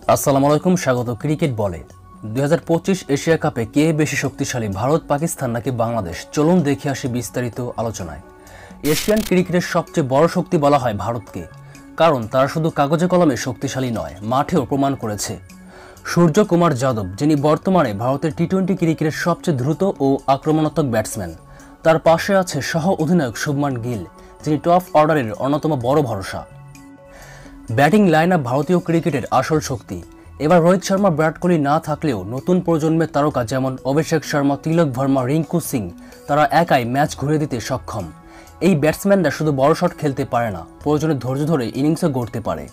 আসসালামু আলাইকুম, স্বাগত ক্রিকেট বলে। 2025 এশিয়া কাপে কে বেশি শক্তিশালী, ভারত, পাকিস্তান নাকি বাংলাদেশ? চলুন দেখে আসি বিস্তারিত আলোচনায়। এশিয়ান ক্রিকেটের সবচেয়ে বড় শক্তি বলা হয় ভারতকে, কারণ তারা শুধু কাগজে কলমে শক্তিশালী নয়, মাঠেও প্রমাণ করেছে। সূর্যকুমার যাদব, যিনি বর্তমানে ভারতের টি-20 ক্রিকেটের সবচেয়ে দ্রুত ও আক্রমণাত্মক ব্যাটসম্যান। তার পাশে আছে সহ অধিনায়ক শুভমান গিল, যিনি টপ অর্ডারের অন্যতম বড় ভরসা। ব্যাটিং লাইন আপ ভারতীয় ক্রিকেটের আসল শক্তি। এবার রোহিত শর্মা, বিরাট কোহলি না থাকলেও নতুন প্রজন্মের তারকা যেমন অভিষেক শর্মা, তিলক ভার্মা, রিঙ্কু সিং, তারা একাই ম্যাচ ঘুরে দিতে সক্ষম। এই ব্যাটসম্যানরা শুধু বড় শট খেলতে পারে না, প্রয়োজনে ধৈর্য ধরে ইনিংসও গড়তে পারে।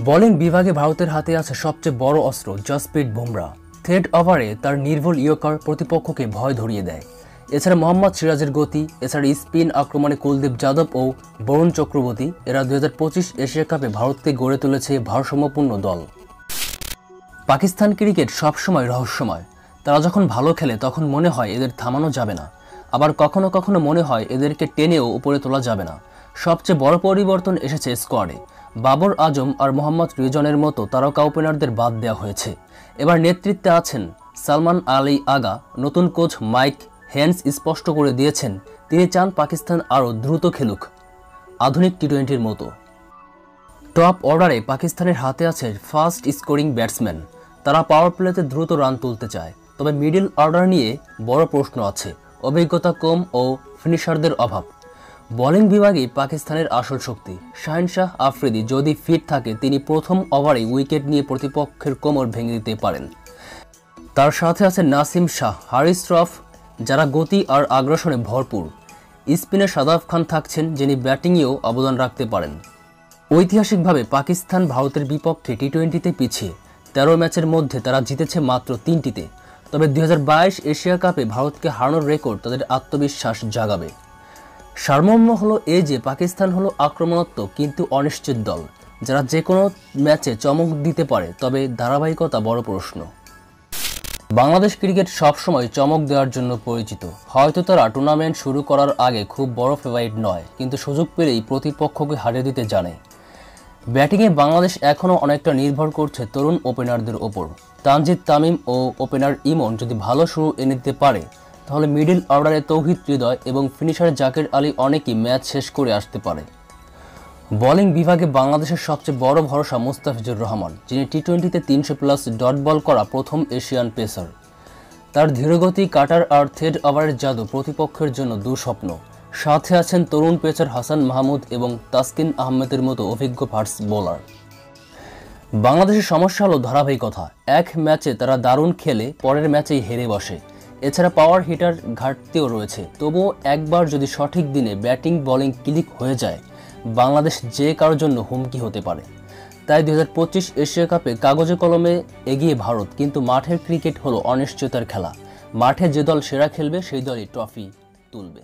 বোলিং বিভাগে ভারতের হাতে আছে সবচেয়ে বড় অস্ত্র জসপ্রীত বুমরা। থ্রেড ওভারে তার নির্ভুল ইয়র্কার প্রতিপক্ষকে ভয় ধরিয়ে দেয়। এছাড়া মোহাম্মদ সিরাজের গতি, এছাড়া স্পিন আক্রমণে কুলদীপ যাদব ও বরুণ চক্রবর্তী, এরা 2025 এশিয়া কাপে ভারতকে গড়ে তুলেছে ভারসাম্যপূর্ণ দল। পাকিস্তান ক্রিকেট সবসময় রহস্যময়। তারা যখন ভালো খেলে তখন মনে হয় এদের থামানো যাবে না, আবার কখনো কখনো মনে হয় এদেরকে টেনেও উপরে তোলা যাবে না। সবচেয়ে বড় পরিবর্তন এসেছে স্কোয়াডে। বাবর আজম আর মোহাম্মদ রিজনের মতো তারকা ওপেনারদের বাদ দেওয়া হয়েছে। এবার নেতৃত্বে আছেন সালমান আলী আগা। নতুন কোচ মাইক হেন্স স্পষ্ট করে দিয়েছেন তিনি চান পাকিস্তান আরও দ্রুত খেলুক, আধুনিক টি-20-র মতো। টপ অর্ডারে পাকিস্তানের হাতে আছে ফাস্ট স্কোরিং ব্যাটসম্যান। তারা পাওয়ার প্লেতে দ্রুত রান তুলতে চায়, তবে মিডল অর্ডার নিয়ে বড় প্রশ্ন আছে। অভিজ্ঞতা কম ও ফিনিশারদের অভাব। বোলিং বিভাগে পাকিস্তানের আসল শক্তি শাহিন শাহ আফ্রিদি যদি ফিট থাকে তিনি প্রথম ওভারে উইকেট নিয়ে প্রতিপক্ষের কোমর ভেঙে দিতে পারেন। তার সাথে আছে নাসিম শাহ, হারিস রফ, যারা গতি আর আগ্রাসনে ভরপুর। স্পিনে সাদাব খান থাকছেন, যিনি ব্যাটিংয়েও অবদান রাখতে পারেন। ঐতিহাসিকভাবে পাকিস্তান ভারতের বিপক্ষে টি-20-তে পিছিয়ে। 13 ম্যাচের মধ্যে তারা জিতেছে মাত্র 3টিতে। তবে 2022 এশিয়া কাপে ভারতকে হারানোর রেকর্ড তাদের আত্মবিশ্বাস জাগাবে। সারমর্ম হলো এই যে পাকিস্তান হলো আক্রমণাত্মক কিন্তু অনিশ্চিত দল, যারা যে কোনো ম্যাচে চমক দিতে পারে, তবে ধারাবাহিকতা বড় প্রশ্ন। বাংলাদেশ ক্রিকেট সবসময় চমক দেওয়ার জন্য পরিচিত। হয়তো তারা টুর্নামেন্ট শুরু করার আগে খুব বড় ফেভারিট নয়, কিন্তু সুযোগ পেলেই প্রতিপক্ষকে হারিয়ে দিতে জানে। ব্যাটিংয়ে বাংলাদেশ এখনও অনেকটা নির্ভর করছে তরুণ ওপেনারদের ওপর। তানজিদ তামিম ও ওপেনার ইমন যদি ভালো শুরু এনে দিতে পারে, তাহলে মিডল অর্ডারে তৌহিদ হৃদয় এবং ফিনিশার জাকের আলী অনেকেই ম্যাচ শেষ করে আসতে পারে। বোলিং বিভাগে বাংলাদেশের সবচেয়ে বড় ভরসা মুস্তাফিজুর রহমান, যিনি টি-20-তে 300+ ডট বল করা প্রথম এশিয়ান পেসার। তার ধীরগতি, কাটার আর থ্রেড ওভারের জাদু প্রতিপক্ষের জন্য দুঃস্বপ্ন। সাথে আছেন তরুণ পেসার হাসান মাহমুদ এবং তাসকিন আহমেদের মতো অভিজ্ঞ ফাস্ট বোলার। বাংলাদেশের সমস্যা হলো ধারাবাহিকতা। এক ম্যাচে তারা দারুণ খেলে পরের ম্যাচেই হেরে বসে। এছাড়া পাওয়ার হিটার ঘাটতিও রয়েছে। তবুও একবার যদি সঠিক দিনে ব্যাটিং বোলিং ক্লিক হয়ে যায়, বাংলাদেশ যে কারোর জন্য হুমকি হতে পারে। তাই 2025 এশিয়া কাপে কাগজে কলমে এগিয়ে ভারত, কিন্তু মাঠের ক্রিকেট হলো অনিশ্চয়তার খেলা। মাঠে যে দল সেরা খেলবে সেই দলই ট্রফি তুলবে।